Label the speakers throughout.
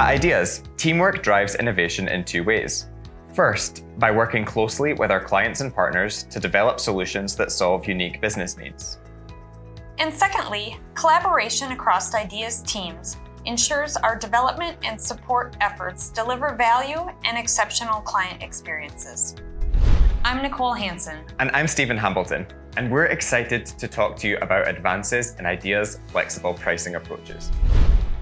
Speaker 1: At IDeaS, teamwork drives innovation in two ways. First, by working closely with our clients and partners to develop solutions that solve unique business needs.
Speaker 2: And secondly, collaboration across IDeaS teams ensures our development and support efforts deliver value and exceptional client experiences. I'm Nicole Hansen.
Speaker 1: And I'm Stephen Hambleton, and we're excited to talk to you about advances in IDeaS flexible pricing approaches.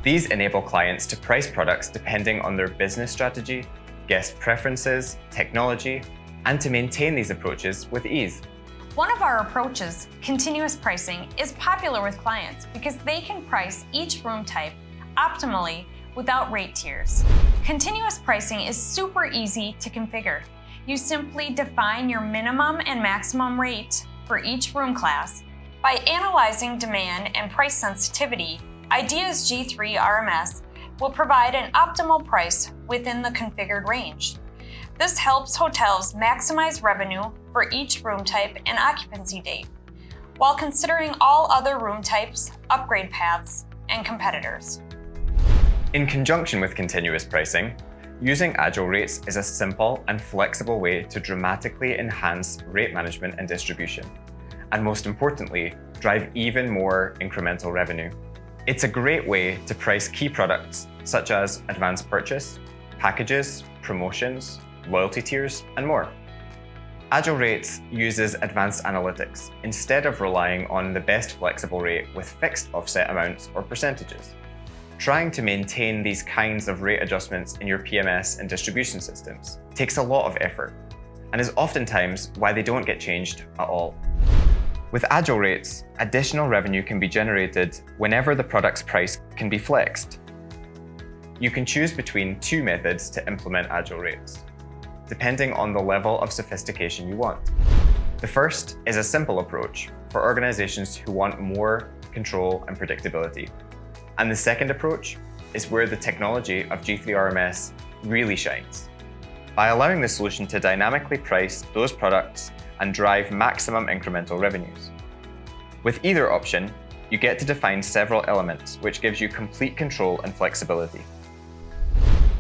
Speaker 1: These enable clients to price products depending on their business strategy, guest preferences, technology, and to maintain these approaches with ease.
Speaker 2: One of our approaches, continuous pricing, is popular with clients because they can price each room type optimally without rate tiers. Continuous pricing is super easy to configure. You simply define your minimum and maximum rate for each room class. By analyzing demand and price sensitivity, IDeaS G3 RMS will provide an optimal price within the configured range. This helps hotels maximize revenue for each room type and occupancy date, while considering all other room types, upgrade paths, and competitors.
Speaker 1: In conjunction with continuous pricing, using Agile Rates is a simple and flexible way to dramatically enhance rate management and distribution, and most importantly, drive even more incremental revenue. It's a great way to price key products such as advanced purchase, packages, promotions, loyalty tiers, and more. Agile Rates uses advanced analytics instead of relying on the best flexible rate with fixed offset amounts or percentages. Trying to maintain these kinds of rate adjustments in your PMS and distribution systems takes a lot of effort and is oftentimes why they don't get changed at all. With Agile Rates, additional revenue can be generated whenever the product's price can be flexed. You can choose between two methods to implement Agile Rates, depending on the level of sophistication you want. The first is a simple approach for organizations who want more control and predictability. And the second approach is where the technology of G3 RMS really shines, by allowing the solution to dynamically price those products and drive maximum incremental revenues. With either option, you get to define several elements, which gives you complete control and flexibility.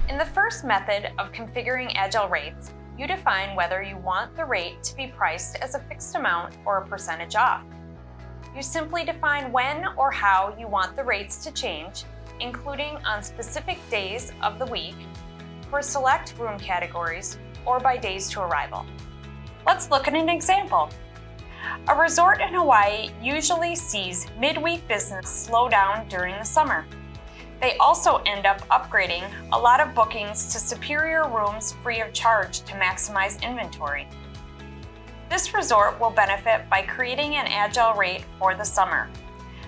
Speaker 2: In the first method of configuring Agile Rates, you define whether you want the rate to be priced as a fixed amount or a percentage off. You simply define when or how you want the rates to change, including on specific days of the week, for select room categories, or by days to arrival. Let's look at an example. A resort in Hawaii usually sees midweek business slow down during the summer. They also end up upgrading a lot of bookings to superior rooms free of charge to maximize inventory. This resort will benefit by creating an Agile Rate for the summer,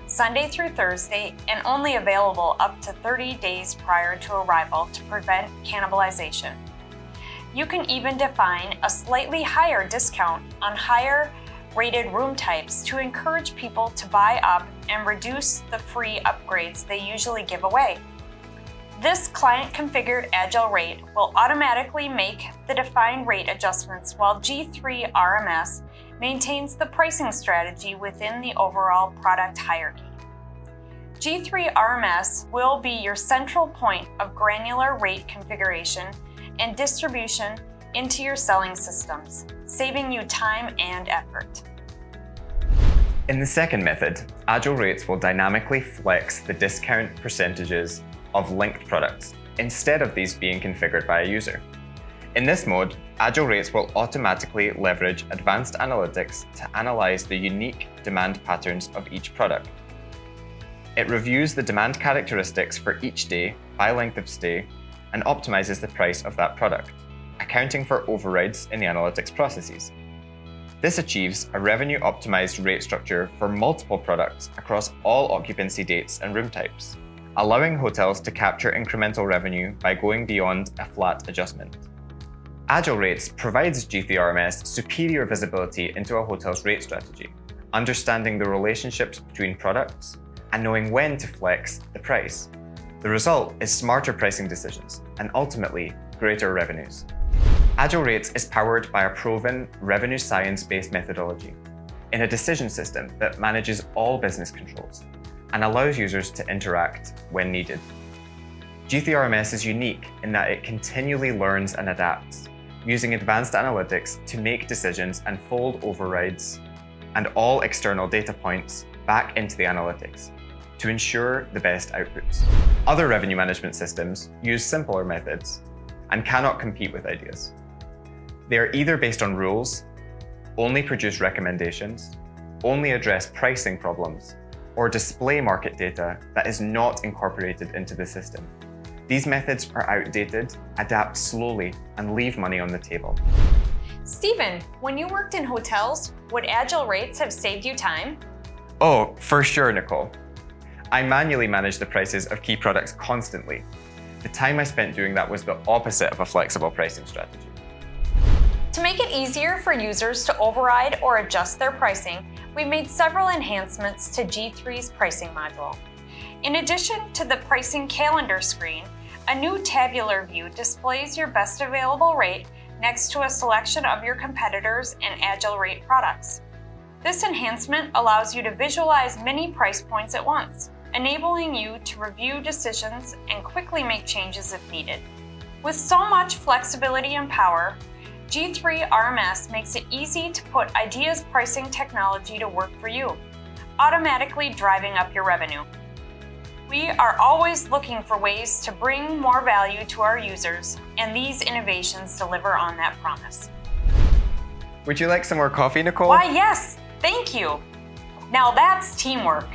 Speaker 2: Sunday through Thursday, and only available up to 30 days prior to arrival to prevent cannibalization. You can even define a slightly higher discount on higher rated room types to encourage people to buy up and reduce the free upgrades they usually give away. This client-configured Agile Rate will automatically make the defined rate adjustments while G3 RMS maintains the pricing strategy within the overall product hierarchy. G3 RMS will be your central point of granular rate configuration and distribution into your selling systems, saving you time and effort.
Speaker 1: In the second method, Agile Rates will dynamically flex the discount percentages of linked products instead of these being configured by a user. In this mode, Agile Rates will automatically leverage advanced analytics to analyze the unique demand patterns of each product. It reviews the demand characteristics for each day by length of stay and optimizes the price of that product, accounting for overrides in the analytics processes. This achieves a revenue-optimized rate structure for multiple products across all occupancy dates and room types, allowing hotels to capture incremental revenue by going beyond a flat adjustment. Agile Rates provides G3 RMS superior visibility into a hotel's rate strategy, understanding the relationships between products and knowing when to flex the price. The result is smarter pricing decisions and ultimately greater revenues. Agile Rates is powered by a proven revenue science-based methodology in a decision system that manages all business controls and allows users to interact when needed. G3 RMS is unique in that it continually learns and adapts, using advanced analytics to make decisions and fold overrides and all external data points back into the analytics to ensure the best outputs. Other revenue management systems use simpler methods and cannot compete with IDeaS. They are either based on rules, only produce recommendations, only address pricing problems, or display market data that is not incorporated into the system. These methods are outdated, adapt slowly, and leave money on the table.
Speaker 2: Stephen, when you worked in hotels, would Agile Rates have saved you time?
Speaker 1: Oh, for sure, Nicole. I manually manage the prices of key products constantly. The time I spent doing that was the opposite of a flexible pricing strategy.
Speaker 2: To make it easier for users to override or adjust their pricing, we made several enhancements to G3's pricing module. In addition to the pricing calendar screen, a new tabular view displays your best available rate next to a selection of your competitors and Agile Rate products. This enhancement allows you to visualize many price points at once, enabling you to review decisions and quickly make changes if needed. With so much flexibility and power, G3 RMS makes it easy to put IDeaS pricing technology to work for you, automatically driving up your revenue. We are always looking for ways to bring more value to our users, and these innovations deliver on that promise.
Speaker 1: Would you like some more coffee, Nicole?
Speaker 2: Why, yes, thank you. Now that's teamwork.